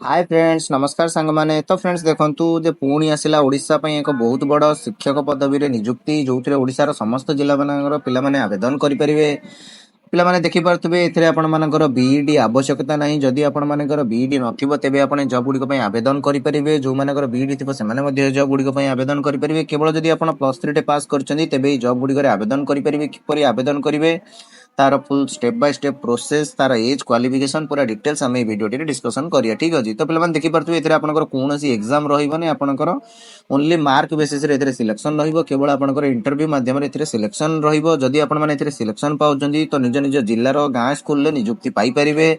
Hi friends नमस्कार सांग माने तो फ्रेंड्स देखंतु जे पुणी आसिला ओडिशा पई एक बहुत बड़ शिक्षक पदवी रे नियुक्ति जोथिरे ओडिसा रो समस्त जिल्ला मानकर पिला माने आवेदन करि परिबे। पिला माने देखि पारथबे एथिरे आपण मानकर बीईडी आवश्यकता नाही जदि आपण मानकर बीईडी नथिबो तेबे आपण जॉब गुडी पई आवेदन करि परिबे। जो मानकर बीईडी थिबो से माने मध्ये जॉब गुडी पई आवेदन करि परिबे। केवल जदि आपण +3 टे पास करचंदी तेबे जॉब गुडी करे आवेदन करि परिबे। किपरि आवेदन करिवे तार full step by step process तार एज क्वालिफिकेशन पूरा डिटेल्स आम वीडियो टी डिस्कशन करिया। ठीक अछि तो पिला देखि पारथबे एथिरे आपनकर कोनोसी एग्जाम रहिबने आपनकर ओनली मार्क बेसिस रे एथिरे सिलेक्शन रहिबो। केवल आपनकर इंटरव्यू माध्यम रे एथिरे सिलेक्शन रहिबो। जदि आपण माने एथिरे सिलेक्शन पाउचंदी तो निज निज जिल्ला रो गां स्कूल ले नियुक्ति पाई परिबे।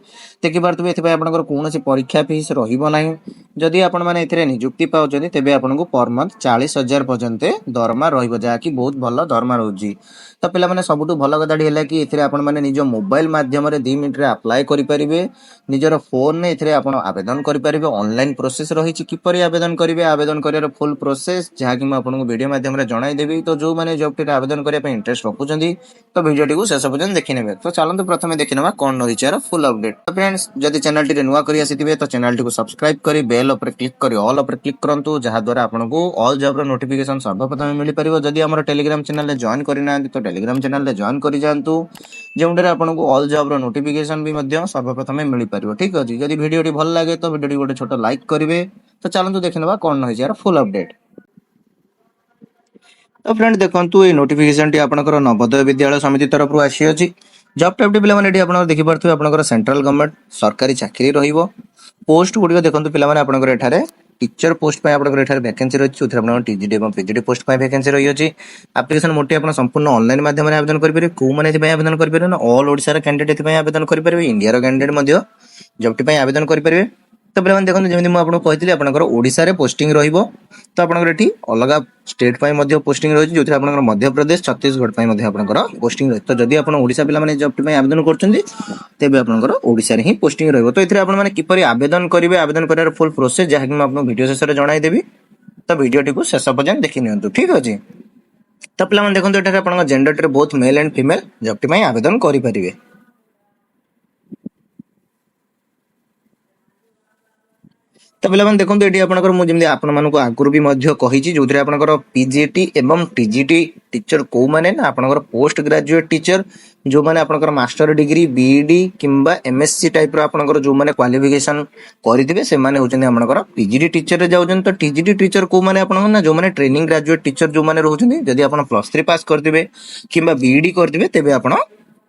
देखि पारथबे एथि पय आपनकर कोनोसी परीक्षा फीस रहिबो नाही। जदि आपण माने एथिरे नियुक्ति पाउचंदी तेबे आपनको पर मंथ 40,000 पर्यंत दरमा रहिबो जा कि बहुत भलो दरमा रहउजी। तो पिला माने सबुठु भलो कथाडी हैला कि एथिरे आपण माने निज मोबाइल माध्यम रे 2 मिनिट रे अप्लाई करि परिबे। निजर फोन ने एथिरे आपण आवेदन करि परिबे। ऑनलाइन प्रोसेस रहिछि किपरि आवेदन करिवे आवेदन करियर फुल प्रोसेस जहा कि म आपनको वीडियो माध्यम रे जणाई देबी। तो जो माने जॉब टे आवेदन करिया पे इंटरेस्ट रखुचंदी तो वीडियो टी को शेष पर्यंत देखि नेबे। तो चलंतु प्रथमे देखि नेबा कोन रहिछि यार फुल अपडेट। तो फ्रेंड्स जदि चैनल टी रे नुवा करि आसिथिबे तो चैनल टी को सब्सक्राइब करि बेल ऊपर क्लिक करि ऑल ऊपर क्लिक करंतु जहा द्वारा आपनको ऑल जॉब रो नोटिफिकेशन सर्वप्रथम मिलि परिबो। जदि हमर टेलीग्राम चैनल रे जॉइन करिना तो टेलीग्राम चैनल रे जॉइन करि जांतु जेउंडरे आपनको ऑल जॉब रो नोटिफिकेशन भी मध्य सर्वप्रथम मिलि परिबो। ठीक अछि जदि वीडियो टी भल लागे तो वीडियो टी गोटे छोटो लाइक करिवे। तो चलंतु देखिनबा कोन रहिछि यार फुल अपडेट। तो फ्रेंड देखंतु ए नोटिफिकेशन टी आपनकर नवोदय विद्यालय समिति तरफ रु आसी अछि। जॉब टाइप टी पिला माने एटी आपन देखि परथु आपनकर सेंट्रल गवर्नमेंट सरकारी चाकरी रहिबो। पोस्ट गुडी देखंतु पिला माने आपनकर एठारे टीचर पोस्ट पे आपनकर एठारे वैकेंसी रहिछि। उथरे आपन टीजीडी एवं पीजीडी पोस्ट पे वैकेंसी रहि अछि। एप्लीकेशन मोटे आपन संपूर्ण ऑनलाइन माध्यम रे आवेदन करि परिबे। को माने एथि पय आवेदन करि परिबे ना ऑल ओडिसा रे कैंडिडेट एथि पय आवेदन करि परिबे। इंडिया रो कैंडिडेट मध्य जॉब टी पय आवेदन करि परिबे। तो पिला माने देखंतु जेमिति म आपन कहितली आपनकर ओडिसा रे पोस्टिंग रहिबो। तो आपनकर एठी अलगा स्टेट पय मध्य पोस्टिंग रहिछि जोथि आपनकर मध्य प्रदेश छत्तीसगढ़ पय मध्य आपनकर पोस्टिंग रहि। तो जदि आपन ओडिसा पिला माने जॉब टी पय आवेदन करचंदी तेबे आपनकर ओडिसा रे ही पोस्टिंग रहिबो। तो एथिरे आपन माने किपरि आवेदन करिवे आवेदन करियर फुल प्रोसेस जहा कि म आपन वीडियो शेष रे जणाई देबी। तो वीडियो टी को शेष पर्यंत देखि नियंतु। ठीक अछि तो पिला माने देखंतु एठारे आपनकर जेंडर टे both male and female job T पय आवेदन करि परिबे। तो पिला माने देखंतु एठी आपनकर मु जेमि आपन मानको आगुरु भी मध्य कहिछि जोथरे आपनकर पीजीटी एवं टीजीटी टीचर को माने ना आपनकर पोस्ट ग्रेजुएट टीचर जो माने आपनकर मास्टर डिग्री बीईडी किंबा एमएससी टाइप रो आपनकर जो माने क्वालिफिकेशन करिथिबे से माने होचन आपनकर पीजीटी टीचर रे जाउछन। तो टीजीटी टीचर को माने आपनकर ना जो माने ट्रेनिंग ग्रेजुएट टीचर जो माने रहउछन जदि आपन +3 पास करथिबे किंबा बीईडी करथिबे तेबे आपन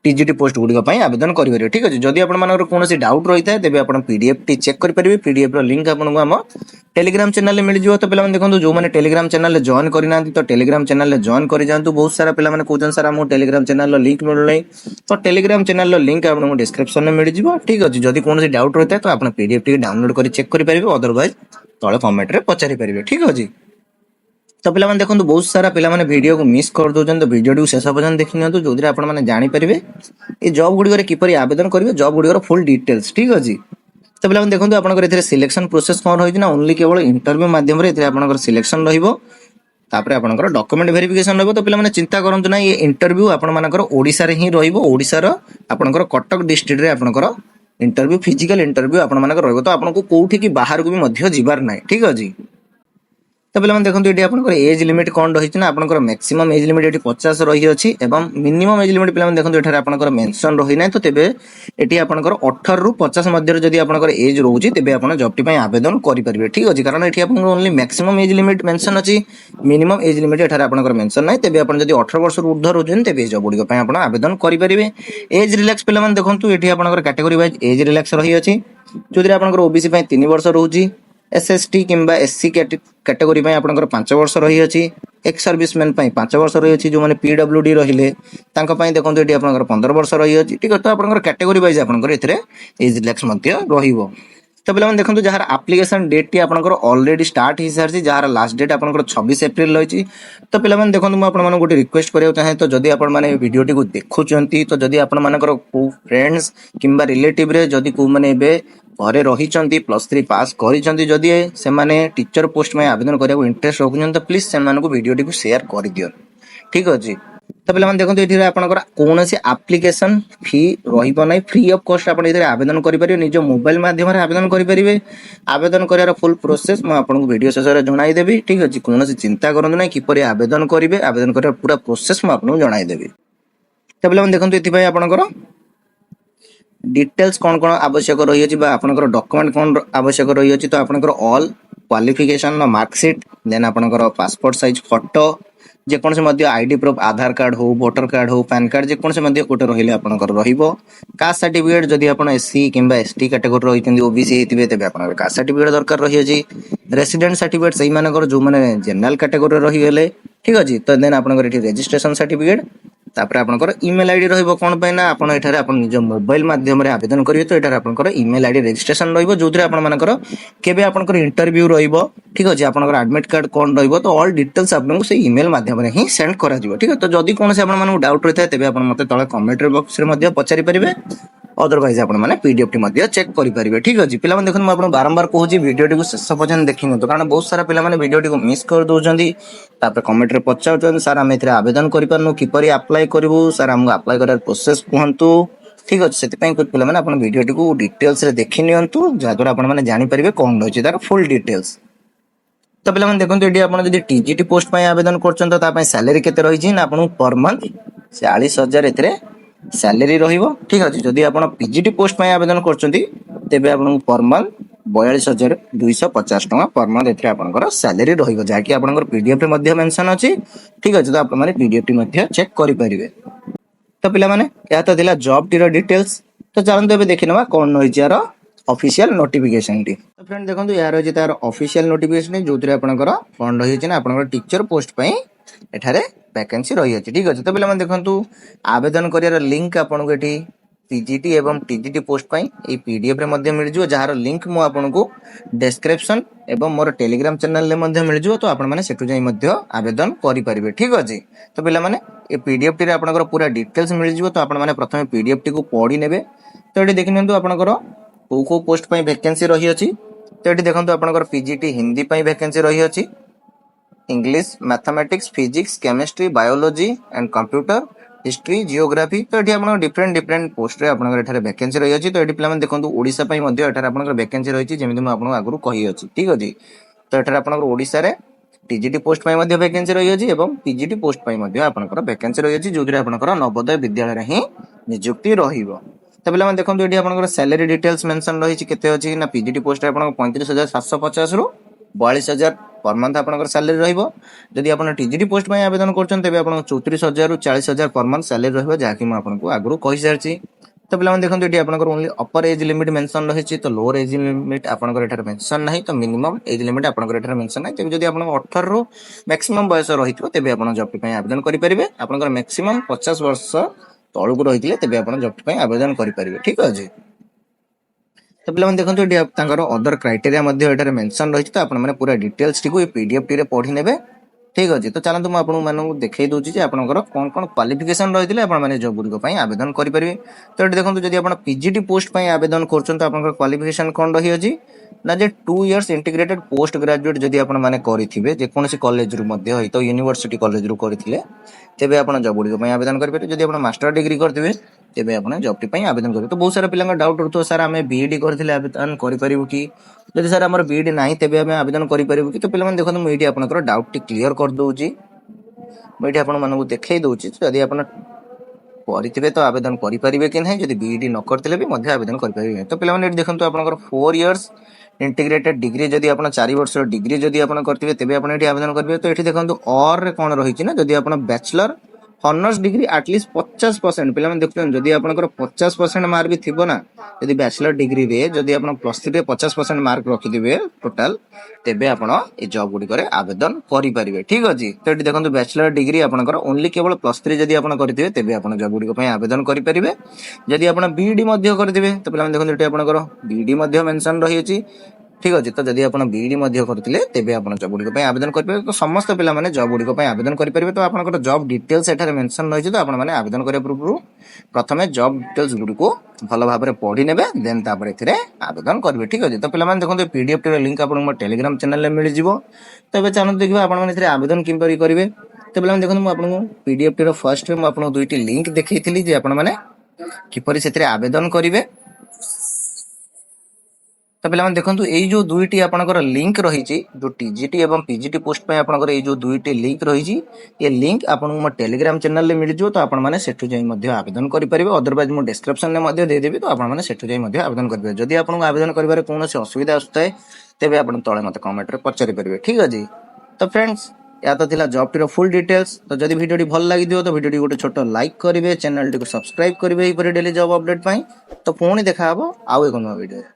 टीजीटी पोस्ट गुडी पय आवेदन करि परिबे। ठीक अछि जदि आपन मानकर कोनोसी डाउट रहिता तेबे आपन पीडीएफ टी चेक करि परिबे। पीडीएफ रो लिंक आपन हम टेलीग्राम चैनल ले मिल जिवो। तो पिला माने देखंतु जो माने टेलीग्राम चैनल ले जॉइन करिना तो टेलीग्राम चैनल ले जॉइन करि जांतु। बहुत सारा पिला माने कोजन सर हम टेलीग्राम चैनल लो लिंक मिल नै तो टेलीग्राम चैनल लो लिंक आपन डिस्क्रिप्शन में मिल जिवो। ठीक अछि जदि कोनोसी डाउट रहिता तो आपन पीडीएफ टी डाउनलोड करि चेक करि परिबे। अदरवाइज तळे कमेंट रे पचारि परिबे। ठीक अछि तो पिला माने देखंतु बहुत सारा पिला माने वीडियो को मिस कर दोजन। तो वीडियो टी शेष पर्यंत देखि नियंतु जोदिरा आपन माने जानि परिबे ए जॉब गुडी रे किपरि आवेदन करिवे जॉब गुडी रो फुल डिटेल्स। ठीक अछि तो पिला माने देखंतु आपन एथिरे सिलेक्शन प्रोसेस कोन होइछि ना ओनली केवल इंटरव्यू माध्यम रे एथिरे आपन सिलेक्शन रहिबो। तापरे आपन डॉक्यूमेंट वेरिफिकेशन रहबो। तो पिला माने चिंता करंतु ना ये इंटरव्यू आपन मानकर ओडिसा रे ही रहिबो। ओडिसा रो आपन कटक डिस्ट्रिक्ट रे आपन इंटरव्यू फिजिकल इंटरव्यू आपन मानकर रहबो। तो आपन को कोठी की बाहर को भी मध्य जिबार नै। ठीक अछि तो पिला माने देखंतु एटी आपन एज लिमिट कोन रहिछि ना आपन मैक्सिमम एज लिमिट एटी 50 रहि अछि एवं मिनिमम एज लिमिट पिला माने देखंतु एठारे आपन मेंशन रहि नै। तो तेबे एटी आपन 18 रु 50 मध्य जदि आपन एज रहउछि तेबे आपन जॉब टी पय आवेदन करि परिबे। ठीक अछि कारण एटी आपन only maximum age limit mention अछि मिनिमम एज लिमिट एठारे आपन मेंशन नै। तेबे आपन जदि 18 वर्ष रु ऊर्ध्व रहउछन तेबे जॉब गुडी पय आपन आवेदन करि परिबे। एज रिलैक्स पिला माने देखंतु एटी आपन कैटेगरी वाइज एज रिलैक्स रहि अछि जोदि आपन ओबीसी पय 3 वर्ष रहउछि एसएसटी किंबा एससी कैटेगरी पय आपन 5 वर्ष रहि अछि एक्स सर्विसमैन पय 5 वर्ष रहि अछि जो माने पीडब्ल्यूडी रहिले तांका पय देखंतु एटी आपन 15 वर्ष रहि अछि। ठीक तो आपन कैटेगरी वाइज आपन एथिरे एज रिलैक्स मध्य रहिबो। तो पिला माने देखंतु जहार एप्लीकेशन डेट टी आपन ऑलरेडी स्टार्ट हि सारछि जहार लास्ट डेट आपन 26 अप्रैल रहिछि। तो पिला माने देखंतु म आपन माने गोटे रिक्वेस्ट करियो चाहे तो जदि आपन माने वीडियो टी को देखुचंती तो जदि आपन मानकर को फ्रेंड्स किंबा रिलेटिव रे जदि को माने बे घरे रहिचंती +3 पास करिचंती जदि से माने टीचर पोस्ट में आवेदन करिया इंटरेस्ट रखुचंती तो प्लीज से मानको वीडियो टी को शेयर कर दियो। ठीक अछि तो पिलाମାନେ ଦେଖନ୍ତୁ ଏଠି ଆପଣଙ୍କର କୌଣସି ଆପ୍ଲିକେସନ ଫି ରହିବ ନାହିଁ ଫ୍ରି ଅଫ କଷ୍ଟ ଆପଣ ଏଥିରେ ଆବେଦନ କରିପାରିବେ ନିଜ ମୋବାଇଲ ମାଧ୍ୟମରେ ଆବେଦନ କରିପାରିବେ ଆବେଦନ କରିବାର ଫୁଲ ପ୍ରୋସେସ ମୁଁ ଆପଣଙ୍କୁ ଭିଡିଓ ଶେଷରେ ଜଣାଇଦେବି ଠିକ ଅଛି କୌଣସି ଚିନ୍ତା କରନ୍ତୁ ନାହିଁ କିପରି ଆବେଦନ କରିବେ ଆବେଦନ କରିବାର ପୁରା ପ୍ରୋସେସ ମୁଁ ଆପଣଙ୍କୁ ଜଣାଇଦେବି ତ ପିଲାମାନେ ଦେଖନ୍ତୁ ଏଥିପାଇଁ ଆପଣଙ୍କର डिटेल्स कौन कौन आवश्यक रही अछि बा आपनकर डॉक्यूमेंट कौन आवश्यक रही अछि तो आपनकर ऑल क्वालिफिकेशन मार्कशीट देन आपनकर पासपोर्ट साइज फोटो जे कोन से मध्य आईडी प्रूफ आधार कार्ड हो वोटर कार्ड हो पैन कार्ड जे कोन से मध्य कोटे रहिले आपनकर रहिबो कास्ट सर्टिफिकेट जदि आपण एससी किंबा एसटी कैटेगरी रहितंदी ओबीसी हेतिबे तेबे आपनकर कास्ट सर्टिफिकेट दरकार रही अछि रेसिडेंट सर्टिफिकेट सही मानकर जो माने जनरल कैटेगरी रही गेले ठीक अछि तो देन आपनकर एठी रजिस्ट्रेशन सर्टिफिकेट तापर आपनकर ईमेल आईडी रहइबो कोन पय ना आपण एठारे आपण निज मोबाइल माध्यम रे आवेदन करिवे तो एठारे आपनकर ईमेल आईडी रजिस्ट्रेशन रहइबो जोथरे आपण मानकर केबे आपनकर इंटरव्यू रहइबो ठीक अछि आपनकर एडमिट कार्ड कोन रहइबो तो ऑल डिटेल्स आपनको से ईमेल माध्यम रे ही सेंड करा दिबो ठीक है तो जदी कोन से आपण मानको डाउट रहता तेबे आपण मते तळे कमेंट बॉक्स रे मध्ये पचारि परिबे अदरवाइज आपण माने पीडीएफ टी मध्ये चेक करि परिबे ठीक अछि पिला माने देखन म आपण बारंबार कहूची वीडियो टी को शेष पर्यंत देखिनो तो कारण बहुत सारा पिला माने वीडियो टी को मिस कर दोजंदी तापर कमेंट रे पचाउछन सर हम एथरे आवेदन करि परनु किपरि अप्लाई करबु सर हम अप्लाई करार प्रोसेस कहंतु ठीक अछि सेति पय कुछ पिला माने आपण वीडियो टी को डिटेल्स रे देखि नियंतु जादर आपण माने जानि परिबे कोन रहछि तार फुल डिटेल्स तो पिला माने देखंतु एडी आपण जदि टीजीटी पोस्ट पय आवेदन करछन तो ता पय सैलरी केते रहि छि ना आपण पर मंथ 40000 एथरे सैलरी रहिबो ठीक अछि जदि आपण पीजीटी पोस्ट पय आवेदन करछंती तेबे आपण पर मंथ 42250 टका पर मंथ एथरे आपनकर सैलरी रहिबो जाकि आपनकर पीडीएफ रे मध्ये मेंशन अछि ठीक अछि तो आपण माने पीडीएफ टी मध्ये चेक करि परिबे तो पिला माने या तो दिला जॉब टी रो डिटेल्स तो जानते एबे देखिनवा कोन होइछि यार ऑफिशियल नोटिफिकेशन टी तो फ्रेंड देखंतु यार होइछि तार ऑफिशियल नोटिफिकेशन जोथरे आपनकर कोन रहिछि ना आपनकर टीचर पोस्ट पय एठारे वैकेंसी रही अछि ठीक अछि तो पिला माने देखंतु आवेदन करियार लिंक आपनको एठी पीजीटी एवं टीजीटी पोस्ट पय ए पीडीएफ रे मध्ये मिल जिवो जहार लिंक मु आपनको डिस्क्रिप्शन एवं मोर टेलीग्राम चैनल ले मध्ये मिल जिवो तो आपण माने सेटु जाई मध्ये आवेदन करि परिबे ठीक अछि तो पिला माने ए पीडीएफ टी रे आपनकर पूरा डिटेल्स मिल जिवो तो आपण माने प्रथमे पीडीएफ टी को पढि नेबे तो एठी देखिनंतु आपनकर को पोस्ट पय वैकेंसी रही अछि तो एठी देखंतु आपनकर पीजीटी हिंदी पय वैकेंसी रही अछि English mathematics physics chemistry biology and computer history geography तो एठी आपण डिफरेंट पोस्ट रे आपण एठारे वैकेंसी रही अछि तो एठी पिला माने देखंतु ओडिसा पय मध्ये एठारे आपण वैकेंसी रही अछि जेमिति म आपण आगुरु कहि अछि ठीक अछि तो एठारे आपण ओडिसा रे टीजीटी पोस्ट पय मध्ये वैकेंसी रही अछि एवं पीजीटी पोस्ट पय मध्ये आपण वैकेंसी रही अछि जोथरे आपण नवोदय विद्यालय रे ही नियुक्ति रहिबो तो पिला माने देखंतु एठी आपण सैलरी डिटेल्स मेंशन रही अछि केते अछि ना पीजीटी पोस्ट रे आपण 35750 रु 42000 पर मंथ आपनकर सैलरी रहइबो जदि आपण टीजीटी पोस्ट पय आवेदन करछन तबे आपण 34000 रु 40000 पर मंथ सैलरी रहइबो जाकि म आपनको आगुरु कहि सारछि तो पिला माने देखंतु एठी आपनकर only upper age limit mention रहिछि तो लोअर एज लिमिट आपनकर एठार मेंशन नाही तो मिनिमम एज लिमिट आपनकर एठार मेंशन नाही तबे जदि आपण 18 रु मैक्सिमम बयस रहिथिबो तबे आपण जॉब पय आवेदन करि परिबे आपनकर मैक्सिमम 50 वर्ष तळुकु रहिथिले तबे आपण जॉब पय आवेदन करि परिबे ठीक अछि तो पिला माने देखंतु एठी तांकर अदर क्राइटेरिया मध्ये एठारे मेंशन रहिछि तो आपण माने पूरा डिटेल्स टी को ए पीडीएफ टी रे पढि नेबे ठीक अछि तो चलंतु म आपन मानू देखै दोछि जे आपनकर कोन कोन क्वालिफिकेशन रहिथिले आपण माने जॉब गुडी पय आवेदन करि परिबे तो एठी देखंतु जदि आपण पीजीटी पोस्ट पय आवेदन करछन तो आपनकर क्वालिफिकेशन कोन रहि अछि ना जे 2 इयर्स इंटीग्रेटेड पोस्ट ग्रेजुएट जदि आपण माने करिथिबे जे कोनसी कॉलेज रु मध्ये होय तो यूनिवर्सिटी कॉलेज रु करिथिले तेबे आपण जॉब गुडी पय आवेदन करि परिबे जदि आपण मास्टर डिग्री करथिबे तेबे आपण जॉब टी पय आवेदन करिबे तो बहुत सारा पिलांका डाउट रहतो सर हमें बीईडी करथिले आवेदन करि परिबु की जदि सर हमर बीईडी नाही तेबे हमें आवेदन करि परिबु की तो पिला माने देखन म एठी आपनकर डाउट टी क्लियर कर दोउची म एठी आपण मानकु देखै दोउची जदि आपण करिथिबे तो आवेदन करि परिबे कि नाही जदि बीईडी न करथिले भी मध्ये आवेदन करि परिबे तो पिला माने एठी देखंतु आपनकर 4 इयर्स इंटीग्रेटेड डिग्री जदि आपण 4 वर्ष डिग्री जदि आपण करथिबे तेबे आपण एठी आवेदन करिबे तो एठी देखंतु और रे कोन रहिछि ना जदि आपण बैचलर हॉनर्स डिग्री एटलीस्ट 50% पिला माने देखुछन जदि आपनकर 50% मार्क भी थिबो ना जदि बैचलर डिग्री रे जदि आपण प्लस 3 रे 50% मार्क रखि दिबे टोटल तेबे आपण ए जॉब गुडी करे आवेदन करि परिबे ठीक अछि तो एठी देखंतु बैचलर डिग्री आपनकर ओनली केवल प्लस 3 जदि आपण करथिबे तेबे आपण जॉब गुडी पय आवेदन करि परिबे जदि आपण बीईडी मध्य करथिबे तो पिला माने देखंतु एठी आपनकर बीईडी मध्य मेंशन रहि अछि ठीक अछि तो जदि आपण बीईडी मध्य करथिले तेबे आपण जॉब गुडी पय आवेदन करिबे तो समस्त पिला माने जॉब गुडी पय आवेदन करि परिबे तो आपनकर जॉब डिटेल्स एठारे मेंशन रहि छि तो आपण माने आवेदन करिया पूर्व प्रथमे जॉब डिटेल्स गुडी को भलो भाबरे पढि नेबे देन तापर एथिरे आवेदन करिबे ठीक अछि तो पिला माने देखंतु पीडीएफ टी लिंक आपण मोर टेलीग्राम चैनल ले मिलि जिवो तबे चाहनु देखिबा आपण माने एथिरे आवेदन किंपरि करिवे ତ ପିଲାମାନେ ଦେଖନ୍ତୁ ମୁଁ ଆପଣଙ୍କୁ PDF ର ଫର୍ଷ୍ଟରେ ମୁଁ ଆପଣଙ୍କୁ ଦୁଇଟି ଲିଙ୍କ ଦେଖେଇଥିଲି ଯେ ଆପଣମାନେ କିପରି ସେଥିରେ ଆବେଦନ କରିବେ। ତ ପିଲାମାନେ ଦେଖନ୍ତୁ ଏଇ ଯୋଉ ଦୁଇଟି ଆପଣଙ୍କର ଲିଙ୍କ ରହିଛି ଯୋଉ TGT ଏବଂ PGT ପୋଷ୍ଟ ପାଇଁ ଆପଣଙ୍କର ଏଇ ଯୋଉ ଦୁଇଟି ଲିଙ୍କ ରହିଛି ଏ ଲିଙ୍କ ଆପଣଙ୍କୁ ମୋ ଟେଲିଗ୍ରାମ ଚ୍ୟାନେଲରେ ମିଳିଯିବ। ତ ଆପଣମାନେ ସେଠୁ ଯାଇ ମଧ୍ୟ ଆବେଦନ କରିପାରିବେ। ଅଦରୱାଇଜ ମୁଁ ଡେସ୍କ୍ରିପସନରେ ମଧ୍ୟ ଦେଇଦେବି। ତ ଆପଣମାନେ ସେଠୁ ଯାଇ ମଧ୍ୟ ଆବେଦନ କରିପାରିବେ। ଯଦି ଆପଣଙ୍କୁ ଆବେଦନ କରିବାରେ କୌଣସି ଅସୁବିଧା ଆସୁଥାଏ ତେବେ ଆପଣ ତଳେ ମୋତେ କମେଣ୍ଟରେ ପଚାରି ପାରିବେ। ଠିକ ଅଛି। ତ ଫ୍ରେଣ୍ଡସ୍ ଏହା ତ ଥିଲା ଜବଟିର ଫୁଲ୍ ଡିଟେଲ୍ସ। ତ ଯଦି ଭିଡ଼ିଓଟି ଭଲ ଲାଗିଥିବ ତ ଭିଡ଼ିଓଟି ଗୋଟେ ଛୋଟ ଲାଇକ୍ କରିବେ, ଚ୍ୟାନେଲଟିକୁ ସବସ୍କ୍ରାଇବ କରିବେ ଏହିପରି ଡେଲି ଜବ୍ ଅପଡେଟ୍ ପାଇଁ। ତ ପୁଣି ଦେଖାହବ ଆଉ ଏକ ନୂଆ ଭିଡ଼ିଓରେ।